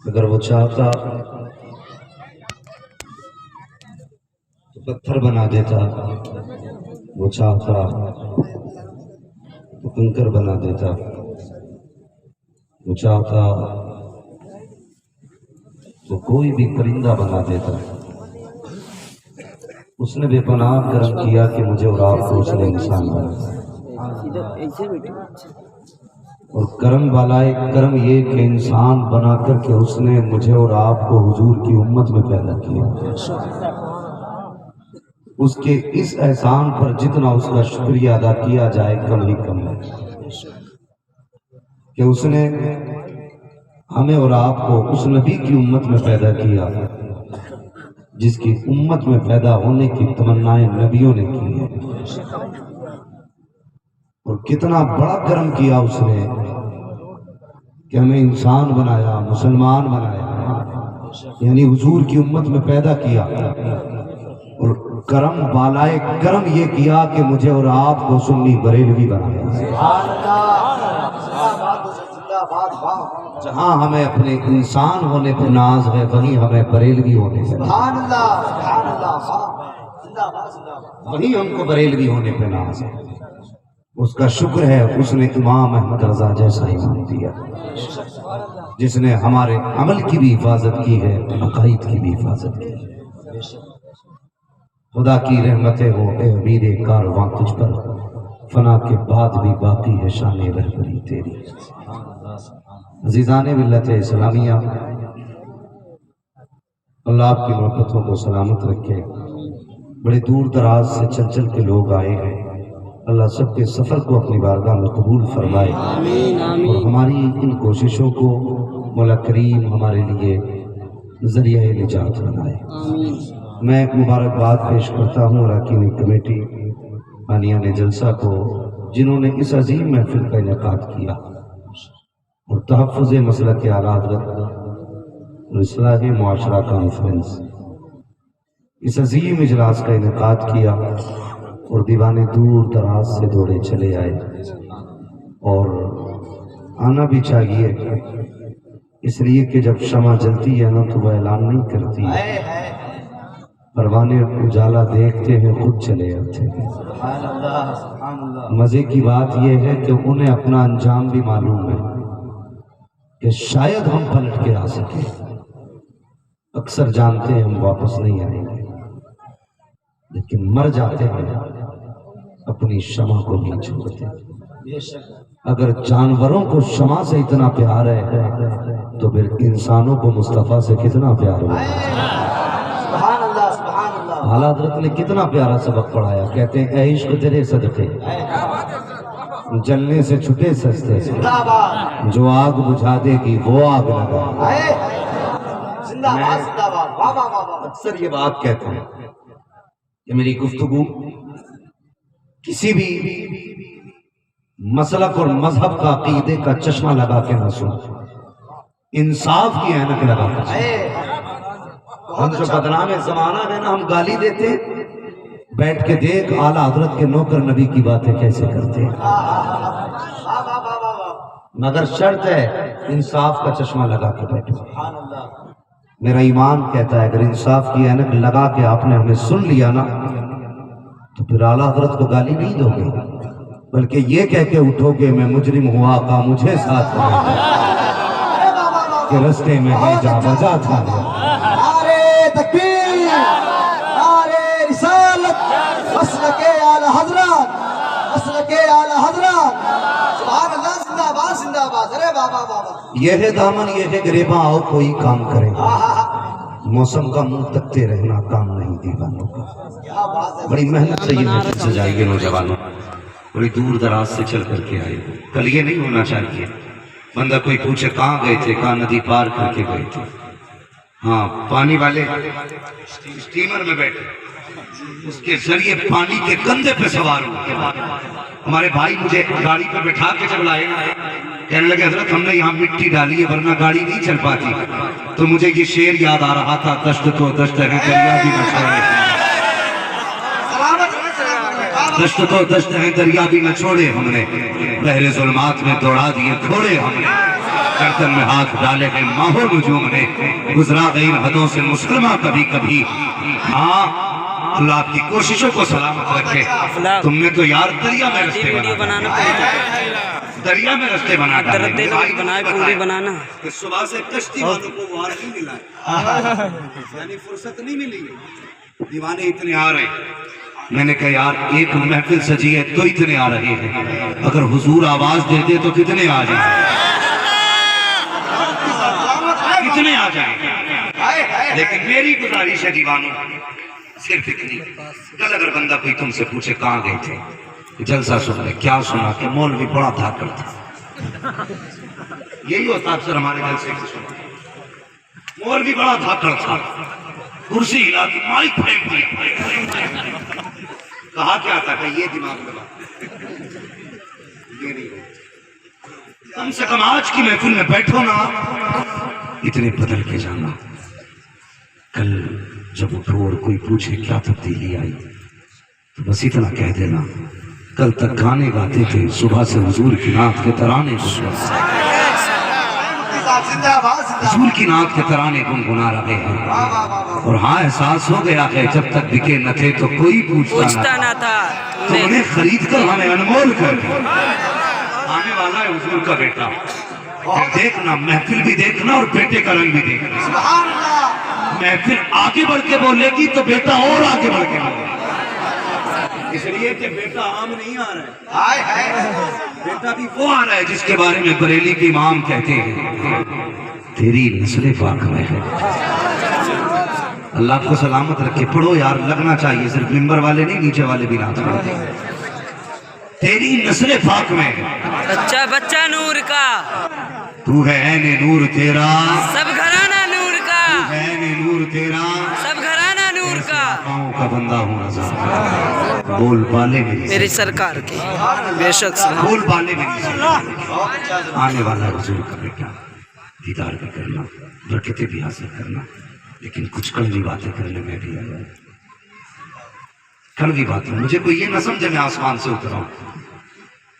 اگر وہ چاہتا تو پتھر بنا دیتا، وہ چاہتا تو کنکر بنا دیتا، وہ چاہتا تو کوئی بھی پرندہ بنا دیتا۔ اس نے بے پناہ کرم کیا کہ مجھے اور آپ کو اس نے انسان بنا، اور کرم بالائے کرم یہ کہ انسان بنا کر کے اس نے مجھے اور آپ کو حضور کی امت میں پیدا کیا۔ اس کے اس احسان پر جتنا اس کا شکریہ ادا کیا جائے کم ہی کم ہے، کہ اس نے ہمیں اور آپ کو اس نبی کی امت میں پیدا کیا جس کی امت میں پیدا ہونے کی تمنائیں نبیوں نے کی ہے، اور کتنا بڑا کرم کیا اس نے کہ ہمیں انسان بنایا، مسلمان بنایا، یعنی حضور کی امت میں پیدا کیا، اور کرم بالائے کرم یہ کیا کہ مجھے اور آپ کو سنی بریلوی بنایا۔ جہاں ہمیں اپنے انسان ہونے پر ناز ہے وہیں ہمیں بریلوی ہونے پر، وہیں ہم کو بریلوی ہونے پہ ناز ہے۔ اس کا شکر ہے اس نے امام احمد رضا جیسا ایمان دیا جس نے ہمارے عمل کی بھی حفاظت کی ہے، عقائد کی بھی حفاظت کی ہے۔ خدا کی رحمتیں ہو اے امید کارواں تجھ پر، فنا کے بعد بھی باقی ہے شان رہبری تیری۔ عزیزان ملت اسلامیہ، اللہ آپ کی محبتوں کو سلامت رکھے۔ بڑے دور دراز سے چل چل کے لوگ آئے ہیں، اللہ سب کے سفر کو اپنی بارگاہ میں قبول فرمائے، اور ہماری ان کوششوں کو مولا کریم ہمارے لیے ذریعہ نجات بنائے۔ میں مبارکباد پیش کرتا ہوں اراکین کمیٹی بانیان جلسہ کو، جنہوں نے اس عظیم محفل کا انعقاد کیا، اور تحفظ مسلک اعلیٰ حضرت اور اصلاح معاشرہ کانفرنس اس عظیم اجلاس کا انعقاد کیا، اور دیوانے دور دراز سے دوڑے چلے آئے، اور آنا بھی چاہیے، اس لیے کہ جب شمع جلتی ہے نا تو وہ اعلان نہیں کرتی، پروانے اجالا دیکھتے ہیں خود چلے آتے ہیں۔ مزے کی بات یہ ہے کہ انہیں اپنا انجام بھی معلوم ہے کہ شاید ہم پلٹ کے آ سکیں، اکثر جانتے ہیں ہم واپس نہیں آئیں گے، لیکن مر جاتے ہیں اپنی شمع کو نہیں چھوڑتے۔ اگر جانوروں کو شمع سے اتنا پیار ہے تو پھر انسانوں کو مصطفیٰ سے کتنا پیار ہوگا۔ اعلیٰ حضرت نے کتنا پیارا سبق پڑھایا، کہتے ہیں اے عشق تیرے صدقے جلنے سے چھٹے سستے سے، جو آگ بجھا دے گی وہ آگ لگا۔ میں اکثر یہ بات کہتا ہوں کہ میری گفتگو کسی بھی مسلک اور مذہب کا عقیدے کا چشمہ لگا کے نہ سن، انصاف کی عینک لگا کے سن۔ ہم جو بدنام زمانہ ہے نا، ہم گالی دیتے، بیٹھ کے دیکھ اعلیٰ حضرت کے نوکر نبی کی باتیں کیسے کرتے ہیں، مگر شرط ہے انصاف کا چشمہ لگا کے بیٹھو۔ میرا ایمان کہتا ہے اگر انصاف کی عینک لگا کے آپ نے ہمیں سن لیا نا تو پھر اعلیٰ حضرت کو گالی نہیں دو گے، بلکہ یہ کہہ کے اٹھو گے میں مجرم ہوا آقا مجھے ساتھ کہ رستے میں ہی جا بجا تھا۔ نعرے تکبیر، نعرے رسالت، مسلک اعلیٰ حضرت، مسلک اعلیٰ حضرت، سبحان اللہ، زندہ باد زندہ باد، ارے بابا بابا۔ یہ ہے دامن یہ ہے گریباں، آؤ کوئی کام کرے، موسم کا منہ تکتے رہنا کام نہیں دیوانوں کا۔ بڑی محنت سے یہ محفل سجائی ہے نوجوانوں، بڑی دور دراز سے چل کر کے آئے۔ کل یہ نہیں ہونا چاہیے بندہ کوئی پوچھے کہاں گئے تھے، کہاں ندی پار کر کے گئے تھے، ہاں پانی والے اسٹیمر میں بیٹھے، اس کے ذریعے پانی کے کندھے پہ سوار ہو۔ ہمارے بھائی مجھے گاڑی پہ بٹھا کے جب لائے کہنے لگے حضرت ہم نے یہاں مٹی ڈالی ہے ورنہ گاڑی نہیں چل پاتی، تو مجھے یہ شعر یاد آ رہا تھا، دشت تو دشت ہے دریا بھی نہ چھوڑے، دشت تو دشت ہے دریا بھی نہ چھوڑے، ہم نے بحر ظلمات میں دوڑا دیے گھوڑے ہم نے۔ گردن میں ہاتھ ڈالے گئے ماہو نجوم نے گزرا گئی ان حدوں سے مسلمہ کبھی کبھی. ہاں اللہ آپ کی کوششوں کو سلامت رکھے. تم نے تو یار دریا میں رستے بنا دریا میں رستے بنا پوری بنانا کہ صبح سے کشتی والوں کو وہاں نہیں ملا ہے، یعنی فرصت نہیں ملی. دیوانے اتنے آ رہے ہیں. میں نے کہا یار ایک محفل سجی ہے تو اتنے آ رہے ہیں، اگر حضور آواز دے دے تو کتنے آ جائیں، کتنے آ جائیں. لیکن میری گزارش ہے دیوانوں صرف اتنی، کل اگر بندہ کوئی تم سے پوچھے کہاں گئے تھے، جلسہ سن لے، کیا سنا کہ مولوی بڑا دھاکڑ تھا. یہی ہوتا اکثر ہمارے جلسے سے سنا، مولوی بڑا دھاکڑ تھا، کرسی ہلا دی مائک پھینک دیا. کہا کیا تھا کہ یہ دماغ میں بات یہ نہیں ہو. کم سے کم آج کی محفل میں بیٹھو نا اتنے بدل کے جانا. کل جب اٹھو اور کوئی پوچھے کیا تبدیلی آئی تو بس اتنا کہہ دینا کل تک گانے گاتے تھے، صبح سے حضور کی نعت کے ترانے حضور کی نعت کے ترانے گنگنا رہے ہیں. اور ہاں احساس ہو گیا کہ جب تک بکے نہ تھے تو کوئی پوچھتا نہ تھا، تو انہیں خرید کر ہمیں انمول کر دیا. آنے والا ہے حضور کا بیٹا، دیکھنا محفل بھی دیکھنا اور بیٹے کا رنگ بھی دیکھنا. محفل آگے بڑھ کے بولے گی تو بیٹا اور آگے بڑھ کے بولے گا، اس لیے کہ بیٹا عام نہیں آ رہا ہے، بیٹا بھی وہ آ رہا ہے جس کے بارے میں بریلی کے امام کہتے ہیں تیری نسل پاک میں ہے. اللہ آپ کو سلامت رکھے. پڑھو یار، لگنا چاہیے، صرف ممبر والے نہیں نیچے والے بھی نعت پڑھتے ہیں. تیری نسل پاک میں بچہ بچہ نور کا، تو ہے عین نور تیرا، سب گھرانہ نور کا، تو ہے عین نور تیرا، سب گھرانہ نور کا. پاؤں کا بندہ ہوں رضا، بول بالے میری سرکار کی بے شک بول بالے میری سرکار. آنے والا حضور کا بیٹا، دیدار بھی کرنا، برکتیں بھی حاصل کرنا، لیکن کچھ کڑوی باتیں کرنے میں بھی آیا. کڑوی باتیں مجھے کوئی یہ نہ سمجھے میں آسمان سے اترا ہوں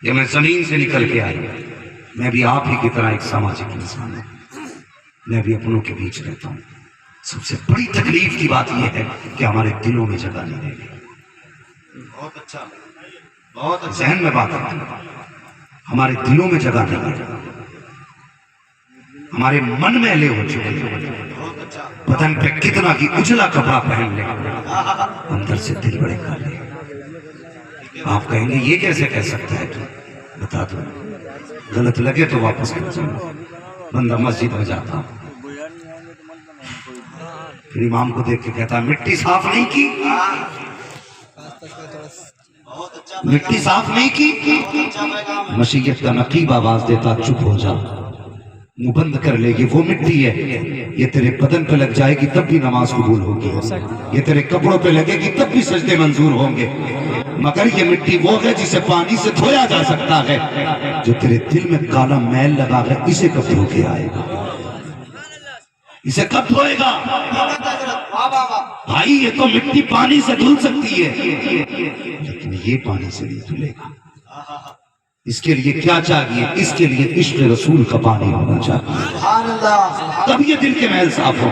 یا میں زمین سے نکل کے آئی. میں بھی آپ ہی کی طرح ایک سماجک انسان ہوں، میں بھی اپنوں کے بیچ رہتا ہوں. سب سے بڑی تکلیف کی بات یہ ہے کہ ہمارے دلوں میں جگہ نہیں رہ گئی. بہت اچھا، بہت ذہن میں بات ہے، ہمارے دلوں میں جگہ نہیں ہے، ہمارے من میلے ہو چکے ہیں. بدن پہ کتنا کی اجلا کپڑا پہن لے، اندر سے دل بڑے کالے. آپ کہیں گے یہ کیسے کہہ سکتا ہے؟ تو بتا دو، غلط لگے تو واپس کر جانا. بندہ مسجد میں جاتا، پھر امام کو دیکھ کے کہتا مٹی صاف نہیں کی، مٹی صاف نہیں کی. مشیت کا نقیب آواز دیتا چپ ہو جا، منہ بند کر لے گی، وہ مٹی ہے، یہ تیرے بدن پہ لگ جائے گی تب بھی نماز قبول ہوگی، یہ تیرے کپڑوں پہ لگے گی تب بھی سجدے منظور ہوں گے، مگر یہ مٹی وہ ہے جسے پانی سے دھویا جا سکتا ہے. جو تیرے دل میں کالا میل لگا ہے اسے کب دھو کے آئے گا، اسے کب دھوئے گا؟ بھائی یہ تو مٹی پانی سے دھل سکتی ہے لیکن یہ پانی سے نہیں دھلے گا. اس کے لیے کیا چاہیے؟ اس کے لیے عشق رسول کا پانی ہونا چاہیے، تب یہ دل کے محل صاف ہو.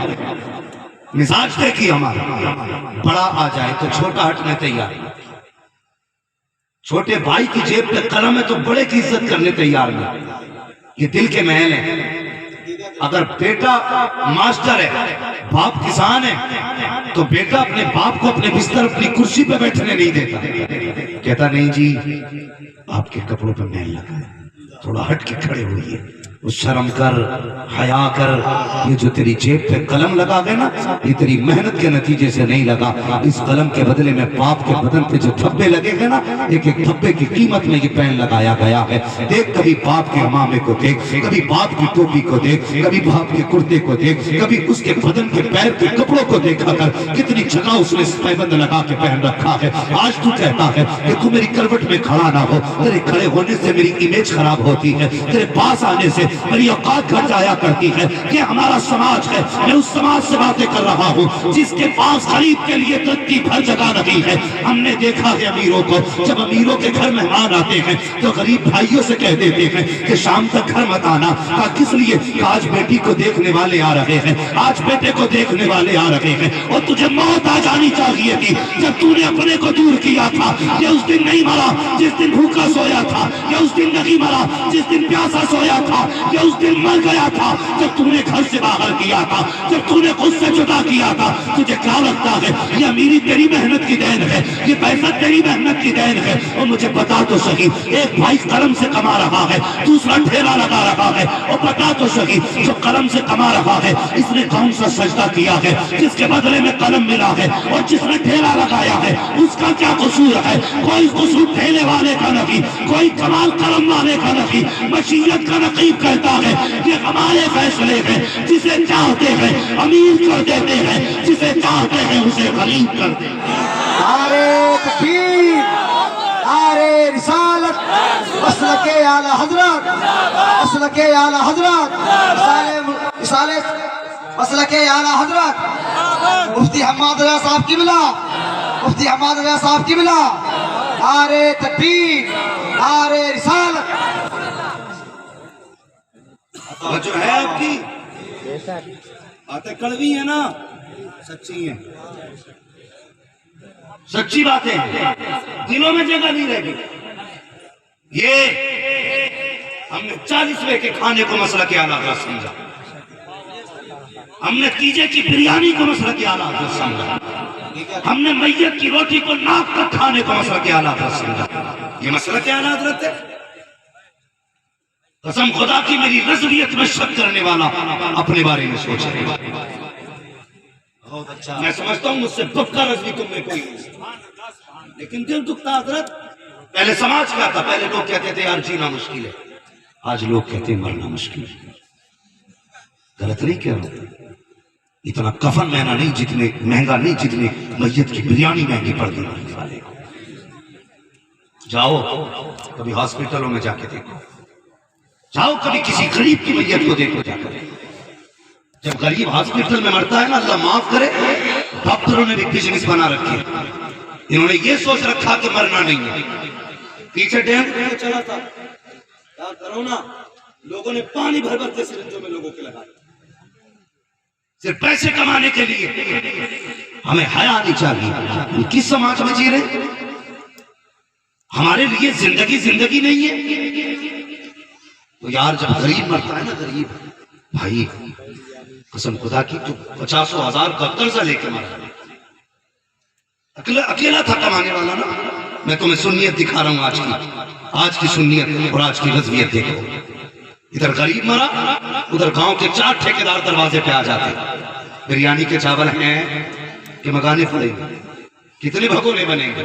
مزاج دیکھیے ہمارا، بڑا آ جائے تو چھوٹا ہٹنے تیار، چھوٹے بھائی کی جیب پہ قلم ہے تو بڑے کی عزت کرنے تیار نہیں. یہ دل کے محل ہیں. اگر بیٹا ماسٹر ہے، باپ کسان ہے، تو بیٹا اپنے باپ کو اپنے بستر اپنی کرسی پہ بیٹھنے نہیں دیتا، کہتا نہیں جی آپ کے کپڑوں پہ میل لگا ہے، تھوڑا ہٹ کے کھڑے ہوئیے، شرم کر، حیا کر. یہ جو تیری جیب پہ قلم لگا گیا نا، یہ تیری محنت کے نتیجے سے نہیں لگا. اس قلم کے بدلے میں باپ کے بدن پہ جو دھبے لگے گئے نا، ایک ایک دھبے کی قیمت میں یہ پین لگایا گیا ہے. دیکھ کبھی باپ کے امامے کو دیکھ، کبھی باپ کی ٹوپی کو دیکھ، کبھی باپ کے کرتے کو دیکھ، کبھی اس کے بدن کے پیر کے کپڑوں کو دیکھا کر کتنی جگہ اس نے پیبند لگا کے پہن رکھا ہے. آج تو کہتا ہے کہ تو میری کروٹ میں کھڑا نہ ہو، تیرے کھڑے ہونے سے میری امیج خراب ہوتی ہے، تیرے پاس آنے سے میری اوقات گھٹ جایا کرتی ہے. یہ ہمارا سماج ہے. میں اس سماج سے باتیں کر رہا ہوں جس کے پاس غریب کے لیے رتی بھر جگہ نہیں ہے. ہم نے دیکھا ہے امیروں کو، جب امیروں کے گھر مہمان آتے ہیں تو غریب بھائیوں سے کہہ دیتے ہیں کہ شام تک گھر مت آنا. کس لیے؟ کہ آج بیٹی کو دیکھنے والے آ رہے ہیں، آج بیٹے کو دیکھنے والے آ رہے ہیں. اور تجھے موت آ جانی چاہیے تھی جب تو نے اپنے کو دور کیا تھا. یہ اس دن نہیں مرا جس دن بھوکا سویا تھا، یہ اس دن نہیں مرا جس دن پیاسا سویا تھا، یہ اس دن مر گیا تھا جب تو نے گھر سے باہر کیا تھا، جب تو نے خود سے جدا کیا تھا. تجھے کیا لگتا ہے یہ امیری تیری محنت کی دین ہے، یہ پیسہ تیری محنت کی دین ہے؟ اور مجھے بتا تو صحیح، ایک بھائی قلم سے کما رہا ہے، دوسرا ٹھیلا لگا رہا ہے. اور بتا تو صحیح، جو قلم سے کما رہا ہے اس نے کون سا سجدہ کیا ہے جس کے بدلے میں قلم ملا ہے؟ اور جس نے ٹھیلا لگایا ہے اس کا کیا قصور ہے؟ کوئی قصور ٹھیلے والے کا نہیں، کوئی کمال قلم والے کا نہیں. مشیت کا نقیب کہتا ہے یہ ہمارے فیصلے ہیں، جسے چاہتے ہیں امیر کر دیتے ہیں، جسے چاہتے ہیں اسے غریب کر دیتے ہیں. نعرے تکبیر، نعرے رسالت، مسلک اعلی حضرت، مسلک اعلی حضرت، رسالت مسلک اعلی حضرت مفتی حماد رضا صاحب کی بلا، مفتی حماد رضا صاحب کی بلا. نعرے تکبیر، نعرے رسالت. جو ہے آپ کی باتیں کڑوی ہیں نا، سچی ہیں، سچی باتیں دلوں میں جگہ نہیں رہ گئی. یہ ہم نے 40ویں کے کھانے کو مسئلہ کے اعلیٰ حضرت سمجھا، ہم نے تیجے کی بریانی کو مسئلہ کے اعلیٰ حضرت سمجھا، ہم نے میت کی روٹی کو ناک تک کھانے کو مسئلہ کے اعلیٰ حضرت سمجھا. یہ مسئلہ کے اعلیٰ حضرت ہے. قسم خدا کی میری رضویت میں شک کرنے والا اپنے بارے میں سوچ رہے ہیں. میں سمجھتا ہوں مجھ سے بکا رضوی تم میں کوئی نہیں، لیکن دل دکھتا حضرت. پہلے سماج کیا تھا؟ پہلے لوگ کہتے تھے یار جینا مشکل ہے، آج لوگ کہتے ہیں مرنا مشکل ہے. غلط نہیں کہہ رہا ہوں، اتنا کفن مہنگا نہیں جتنے میت کی بریانی مہنگی پڑ گئی مرنے والے کو. جاؤ کبھی ہاسپٹلوں میں جا کے دیکھو، جاؤ کبھی کسی غریب کی میت کو دیکھو جا کر. جب غریب ہاسپٹل میں مرتا ہے نا، اللہ معاف کرے، ڈاکٹروں نے بھی بزنس بنا رکھی. انہوں نے یہ سوچ رکھا کہ مرنا نہیں ہے. پیچھے ڈیم چلا تھا کرونا، لوگوں نے پانی بھر بھر کے سرنجوں میں لوگوں کے لگایا صرف پیسے کمانے کے لیے. ہمیں حیا نہیں چاہیے. کس سماج میں جی رہے؟ ہمارے لیے زندگی نہیں ہے. تو یار جب غریب مرتا ہے نا، غریب بھائی قسم خدا کی، تو 50,000 کا قرضہ لے کے مرا، اکیلا تھا کمانے والا نا. میں تمہیں سنیت دکھا رہا ہوں، آج کی سنیت اور آج کی رضویت دیکھو. ادھر غریب مرا، ادھر گاؤں کے 4 ٹھیکیدار دروازے پہ آ جاتے. بریانی کے چاول ہیں کہ منگانے پڑیں گے؟ کتنے بھگونے بنیں گے؟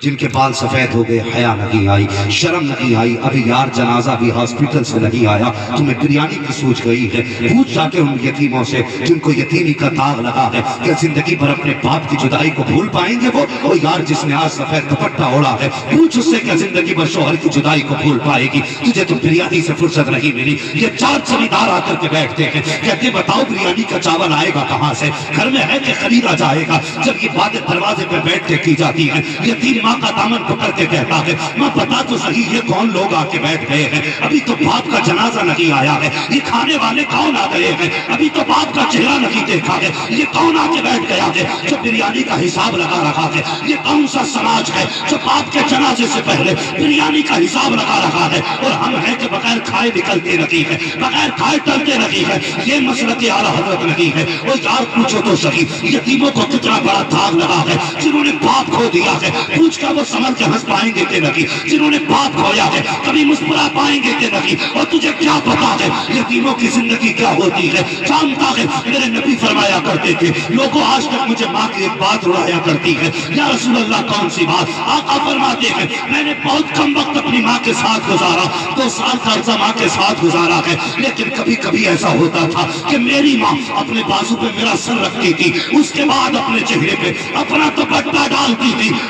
جن کے بال سفید ہو گئے، حیا نہیں آئی، شرم نہیں آئی. ابھی یار جنازہ بھی ہاسپٹل سے نہیں آیا، تمہیں بریانی کی سوچ گئی ہے. پوچھ جا کے ان یتیموں سے جن کو یتیمی کا داغ لگا ہے، کہ زندگی بھر اپنے باپ کی جدائی کو بھول پائیں گے وہ یار جس نے آج سفید دوپٹہ اوڑا ہے. پوچھ اس سے کہ زندگی بھر شوہر کی جدائی کو بھول پائے گی؟ تجھے تو بریانی سے فرصت نہیں ملی. یہ 4 زمیندار آ کر کے بیٹھتے ہیں، کہتے بتاؤ بریانی کا چاول آئے گا کہاں سے؟ گھر میں ہے کہ خریدا جائے گا؟ جب یہ باتیں دروازے پہ بیٹھ کے کی جاتی ہیں، یتیم ماں کا دامن پکڑ کے کہتا ہے ماں بتا تو صحیح یہ کون لوگ آ کے بیٹھ گئے ہیں؟ ابھی تو باپ کا جنازہ نہیں آیا ہے. یہ کھانے والے کون آ گئے ہیں؟ ابھی تو باپ کا چہرہ نہیں دیکھا ہے. یہ کون آ کے بیٹھ گیا ہے جو بریانی کا حساب لگا رہا ہے؟ یہ کون سا سماج ہے جو باپ کے جنازے سے پہلے بریانی کا حساب لگا رہا ہے؟ اور ہم ہیں کہ بغیر کھائے نکلتے نہیں ہے، بغیر کھائے ٹلتے نہیں ہے. یہ مسلک اعلیٰ حضرت نہیں ہے. وہ یار پوچھو تو صحیح، یتیموں کو کتنا بڑا داغ لگا ہے جنہوں نے باپ کھو دیا ہے. پوچھ کر وہ سمجھ کے ہنس پائیں گے کہ نہیں؟ جنہوں نے باپ کھویا ہے کبھی مسکرا پائیں گے کہ نہیں؟ اور تجھے کیا پتا ہے یتیموں کی زندگی کیا ہوتی ہے؟ جانتا ہے میرے نبی فرمایا کرتے تھے، لوگوں آج تک مجھے ماں کی ایک بات رڑایا کرتی ہے، یا رسول اللہ کون سی بات؟ آقا فرماتے ہیں میں نے بہت کم وقت اپنی ماں کے ساتھ گزارا، 2 سال کا عرصہ ماں کے ساتھ گزارا ہے، لیکن کبھی کبھی ایسا ہوتا تھا کہ میری ماں اپنے بازو پہ میرا سر رکھتی تھی، اس کے بعد اپنے چہرے پہ اپنا دوپٹہ ڈالتی تھی.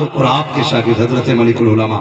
اور آپ کے شاگرد حضرت ملک العلماء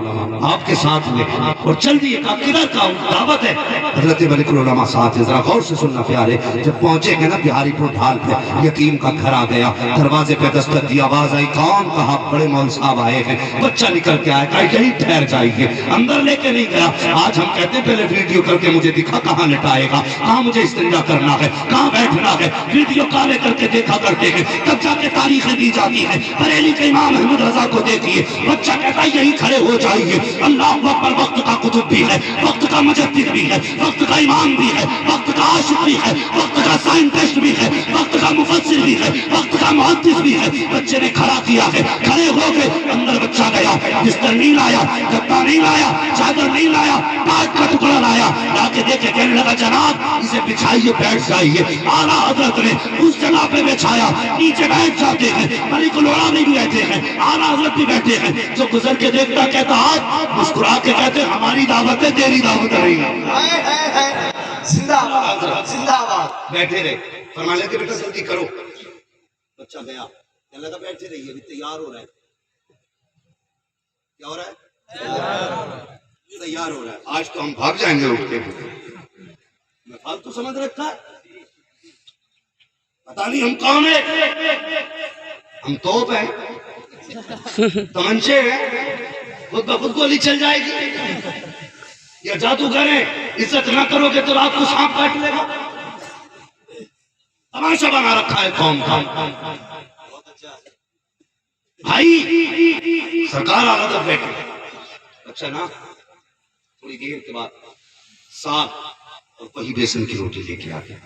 آپ کے ساتھ میں اور چل دیے. کہا کدھر کا دعوت ہے؟ حضرت ملک العلماء ساتھ. ذرا غور سے سننا پیارے. جب پہنچے گے نا بہاری پور ڈھال پہ, یتیم کا گھر آ گیا. دروازے پہ دستک دی, آواز آئی کون؟ کہا بڑے مول صاحب آئے ہیں. بچہ نکل کے آیا, کہا یہی ٹھہر جائیے. اندر لے کے نہیں گیا. آج ہم کہتے ہیں پہلے ویڈیو کر کے مجھے دکھا کہاں لٹائے گا, کہاں مجھے استنجا کرنا ہے, کہاں بیٹھنا ہے. ویڈیو کالے کر کے دیکھا کرتے ہیں. تب جا کے تاریخیں دی جاتی ہیں. بریلی کے امام احمد رضا کو دیکھیے, بچہ کہتا ہے یہی کھڑے ہو جائیے. اللہ اکبر. وقت کا قطب بھی ہے, وقت کا مجدد بھی ہے, وقت کا امام بھی ہے, وقت کا عاشق بھی ہے, وقت کا سائنٹسٹ بھی ہے, وقت کا مفسر بھی ہے, وقت کا محدث بھی ہے. بچے نے کھڑا کیا ہے, کھڑے ہو گئے. اندر بچہ گیا, بستر نہیں لایا, گدا نہیں لایا, چادر نہیں لایا, پاٹ کا ٹکڑا لایا. لا کے دیکھے, کہنے لگا جناب اسے بچھائیے, بیٹھ جائیے. اعلیٰ حضرت نے اس جگہ پہ بچھایا, نیچے بیٹھ جاتے ہیں. ملک العلماء بھی بیٹھے ہیں, اعلیٰ حضرت بھی بیٹھے ہیں. جو گزر کے دیکھتا کہتا آپ مسکرا کے کہتے ہماری دعوت ہے, تیری دعوت نہیں ہے. زندہ باد, زندہ باد. بیٹھے رہے. فرمانے لگے بیٹا جلدی کرو. بچہ گیا, کہنے لگا بیٹھے رہیے, ابھی تیار ہو رہا ہے. کیا ہو رہا ہے؟ تیار ہو رہا ہے. آج تو ہم بھاگ جائیں گے اٹھ کے. میں فالتو سمجھ رکھا ہے, پتہ نہیں ہم کون ہیں. ہم توپ ہیں, تمنچے ہیں, خود بخود گولی چل جائے گی. یا جادوگر ہیں, عزت نہ کرو گے تو رات کو سانپ کاٹ لے گا. تماشا بنا رکھا ہے قوم کا. بھائی سرکار آ رہا بیٹھے. اچھا نا, تھوڑی دیر کے بعد ساگ اور وہی بیسن کی روٹی لے کے آ گیا.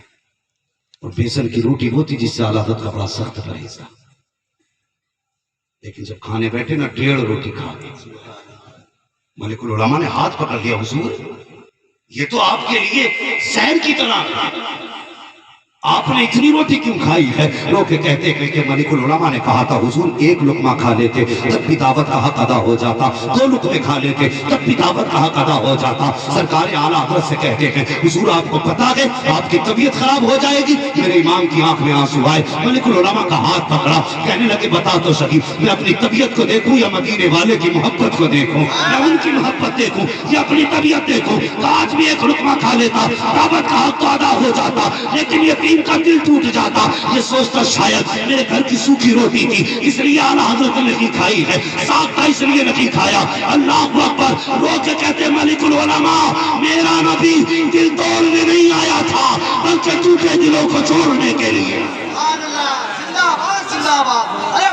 اور بیسن کی روٹی ہوتی جس سے اعلیٰ حضرت کا بڑا سخت پرہیز تھا. لیکن جب کھانے بیٹھے نا 1.5 روٹی کھا گئے. ملک العلماء نے ہاتھ پکڑ لیا, حضور یہ تو آپ کے لیے زہر کی طرح, آپ نے اتنی روٹی کیوں کھائی ہے؟ لوگ کہتے ہیں کہ ملک العلماء نے کہا تھا حضور ایک لقمہ کھا لیتے تب بھی دعوت کا حق ادا ہو جاتا, 2 لقمے کھا لیتے تب بھی دعوت کا حق ادا ہو جاتا. سرکار اعلیٰ حضرت سے کہتے ہیں حضور آپ کو پتا ہے آپ کی طبیعت خراب ہو جائے گی. میرے امام کی آنکھ میں آنسو آئے. ملک العلماء کا ہاتھ پکڑا, کہنے لگے بتا تو صحیح, میں اپنی طبیعت کو دیکھوں یا مدینے والے کی محبت کو دیکھوں؟ میں ان کی محبت دیکھوں یا اپنی طبیعت دیکھوں؟ آج بھی ایک لقمہ کھا لیتا, دعوت کا حق تو ادا ہو جاتا. لیکن یتیم کا دل ٹوٹ جاتا. یہ سوچتا شاید میرے گھر کی سوکھی روٹی تھی اس لیے اعلیٰ حضرت نے نہیں کھائی ہے, ساگ تھا اس لیے نہیں کھایا. اللہ اکبر. رو کے کہتے ملک العلماء میرا نبی دل توڑنے نہیں آیا تھا بلکہ ٹوٹے دلوں کو جوڑنے کے لیے. سبحان اللہ, زندہ باد, زندہ باد. ارے